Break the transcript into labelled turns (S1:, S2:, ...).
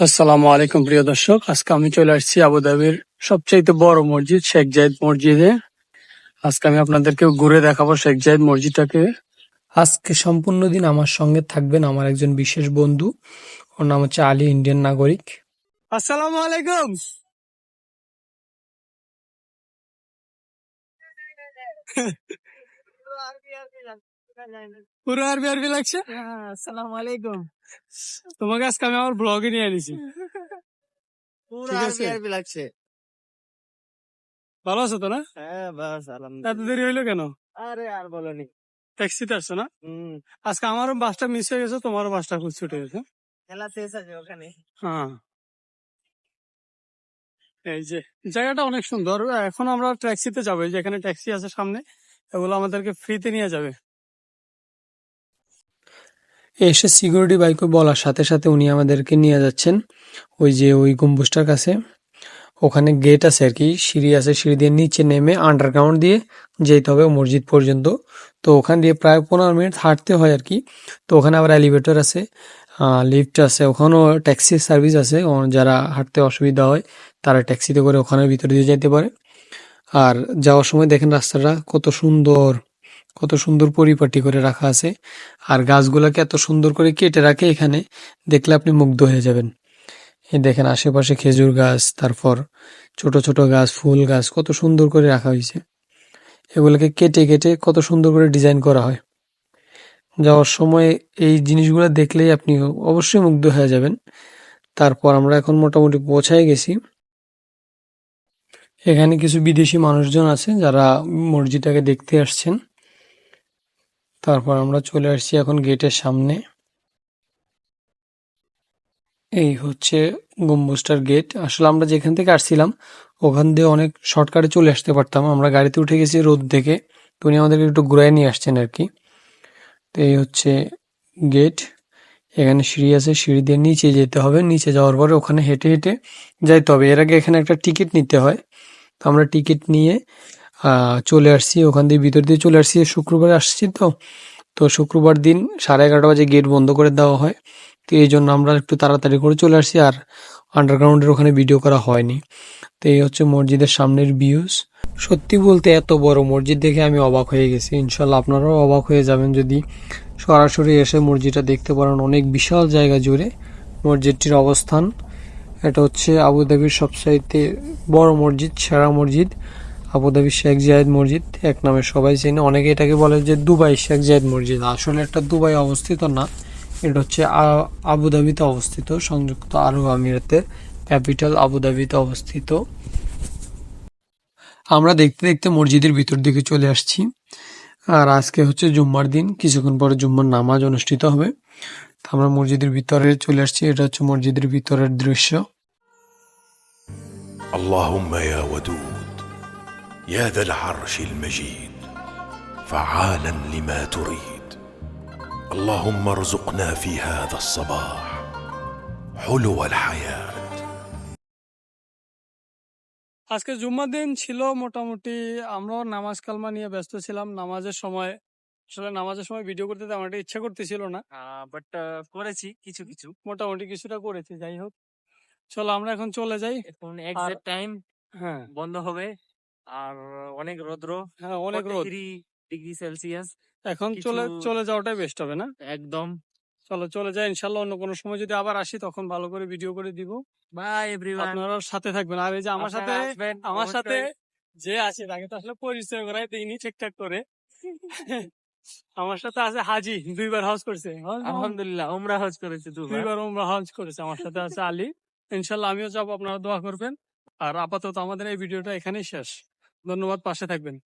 S1: আসসালামু আলাইকুম প্রিয় দর্শক, আজকে আমি চলে আসছি আবুধাবির সবচাইতে বড় মসজিদ শেখ জায়েদ মসজিদে। আজকে আমি আপনাদেরকে ঘুরে দেখাবো শেখ জায়েদ মসজিদটাকে।
S2: আজকে সম্পূর্ণ দিন আমার সঙ্গে থাকবেন আমার একজন বিশেষ বন্ধু। ওর নাম হচ্ছে আলী, ইন্ডিয়ান নাগরিক।
S1: আসসালামু আলাইকুম। পুরো আরবি আরবি লাগছে।
S3: আসসালামু আলাইকুম।
S1: তোমাকে আজকে আমি আমার ব্লগে নিয়ে এনেছি।
S3: পুরো
S1: ঠিক
S3: আরবি
S1: আছে,
S3: আরবি লাগছে।
S1: ভালো আছো তো না?
S3: হ্যাঁ বাস
S1: এত
S3: আলহামদুলিল্লাহ।
S1: দেরি হইলো কেন?
S3: আরে আর বলনি।
S1: ট্যাক্সিতে আসছো না?
S3: হুম,
S1: আজকে আমারও বাসটা মিস হয়ে গেছে, তোমারও বাসটা খুব ছুটে গেছে।
S3: খেলা শেষ আছে ওখানে।
S1: হ্যাঁ, এই যে জায়গাটা অনেক সুন্দর। এখন আমরা ট্যাক্সিতে যাবো, এই যে এখানে ট্যাক্সি আছে সামনে, এগুলো আমাদেরকে ফ্রিতে নিয়ে যাবে।
S2: এসে সিকিউরিটি বাইকে বলার সাথে সাথে উনি আমাদেরকে নিয়ে যাচ্ছেন ওই যে ওই গম্বুজটার কাছে। ওখানে গেট আছে আর কি, সিঁড়ি আছে, সিঁড়ি দিয়ে নিচে নেমে আন্ডারগ্রাউন্ড দিয়ে যেতে হবে মসজিদ পর্যন্ত। তো ওখান দিয়ে প্রায় 15 মিনিট হাঁটতে হয় আর কি। তো ওখানে আবার এলিভেটর আছে, লিফট আছে, ওখানেও ট্যাক্সি সার্ভিস আছে। যারা হাঁটতে অসুবিধা হয় তারা ট্যাক্সিতে করে ওখানের ভিতরে দিয়ে যেতে পারে। আর যাওয়ার সময় দেখেন রাস্তাটা কত সুন্দর পরিপাটি করে রাখা আছে। আর গাছগুলোকে এত সুন্দর করে কেটে রাখে এখানে, দেখলে আপনি মুগ্ধ হয়ে যাবেন। এই দেখেন আশেপাশে খেজুর গাছ, তারপর ছোট ছোট গাছ, ফুল গাছ কত সুন্দর করে রাখা হয়েছে। এগুলোকে কেটে কেটে কত সুন্দর করে ডিজাইন করা হয়। যাওয়ার সময় এই জিনিসগুলো দেখলেই আপনি অবশ্যই মুগ্ধ হয়ে যাবেন। তারপর আমরা এখন মোটামুটি পৌঁছায় গেছি। এখানে কিছু বিদেশি মানুষজন আছে যারা মসজিদটাকে দেখতে আসছেন। তারপর আমরা চলে আসছি এখন গেটের সামনে। এই হচ্ছে গম্বুজটার গেট। আসলে আমরা যেখান থেকে আসছিলাম ওখান দিয়ে অনেক শর্টকাটে চলে আসতে পারতাম। আমরা গাড়িতে উঠে গেছি রোদ দেখে, তো উনি আমাদেরকে একটু ঘুরাই নিয়ে আসছেন আর কি। তো এই হচ্ছে গেট। এখানে সিঁড়ি আছে, সিঁড়ি দিয়ে নিচে যেতে হবে। নিচে যাওয়ার পরে ওখানে হেঁটে হেঁটে যাইতে হবে। এর আগে এখানে একটা টিকিট নিতে হয়। তো আমরা টিকিট নিয়ে চলে আসছি, ওখান দিয়ে ভিতর দিয়ে চলে আসছি। শুক্রবারে আসছি তো, তো শুক্রবার দিন 11:30 বাজে গেট বন্ধ করে দেওয়া হয়। তো এই জন্য আমরা একটু তাড়াতাড়ি করে চলে আসছি, আর আন্ডারগ্রাউন্ডের ওখানে ভিডিও করা হয়নি। তো এই হচ্ছে মসজিদের সামনের ভিউজ। সত্যি বলতে এত বড় মসজিদ দেখে আমি অবাক হয়ে গেছি। ইনশাল্লাহ আপনারাও অবাক হয়ে যাবেন যদি সরাসরি এসে মসজিদটা দেখতে পারেন। অনেক বিশাল জায়গা জুড়ে মসজিদটির অবস্থান। এটা হচ্ছে আবুধাবির সবচাইতে বড় মসজিদ, সেরা মসজিদ। আবুধাবির শেখ জায়েদ মসজিদ এক নামে সবাই চেনে। অনেকে এটাকে বলে যে দুবাই শেখ জায়েদ মসজিদ। আসলে এটা দুবাই অবস্থিত না, এটা হচ্ছে আবুধাবিতে অবস্থিত, সংযুক্ত আরব আমিরাতের ক্যাপিটাল আবুধাবিতে অবস্থিত। আমরা দেখতে দেখতে মসজিদের ভিতর দিকে চলে আসছি। আর আজকে হচ্ছে জুম্মার দিন, কিছুক্ষণ পরে জুম্মার নামাজ অনুষ্ঠিত হবে। তো আমরা মসজিদের ভিতরে চলে আসছি। এটা হচ্ছে মসজিদের ভিতরের দৃশ্য।
S4: اللهم يا ودود يا ذا العرش المجيد فعالا لما تريد اللهم ارزقنا في هذا الصباح حلو الحياة।
S1: আজকে জুম্মার দিন ছিল, মোটামুটি আমরাও নামাজ কালমা নিয়ে ব্যস্ত ছিলাম। নামাজের সময় আসলে নামাজের সময় ভিডিও করতে তেমন একটা ইচ্ছা করতেছিল না,
S3: বাট করেছি কিছু কিছু।
S1: মোটামুটি কিছুটা করেছি। যাই হোক, চলো আমরা এখন চলে যাই।
S3: এখন এক্সাক্ট টাইম
S1: হ্যাঁ
S3: বন্ধ হবে। আর অনেক রৌদ্র,
S1: হ্যাঁ, অনেক রোদ।
S3: 43 ডিগ্রি সেলসিয়াস।
S1: এখন
S3: কিছু
S1: চলে চলে যাওয়াটাই বেস্ট হবে না?
S3: একদম।
S1: চলো চলে যাই। ইনশাল্লাহ অন্য কোনো সময় যদি আবার আসি তখন ভালো করে ভিডিও করে দিব।
S3: By everyone.
S1: আপনারা সাথে থাকবেন। আর এই যে আমার সাথে
S3: আসবেন
S1: আমার সাথে
S3: অবশ্যই।
S1: যে আছে তাকে তো আসলে পরিচয় করাই দিইনি ঠিকঠাক করে। আমার সাথে আছে হাজি, 2বার হজ করছে।
S3: আলহামদুলিল্লাহ উমরা হজ করেছে দুবার।
S1: 2বার উমরা হজ করেছে। আমার সাথে আছে আলী। ইনশাল্লাহ আমিও যাবো, আপনারা দোয়া করবেন। আর আপাতত আমাদের এই ভিডিওটা এখানেই শেষ। ধন্যবাদ, পাশে থাকবেন।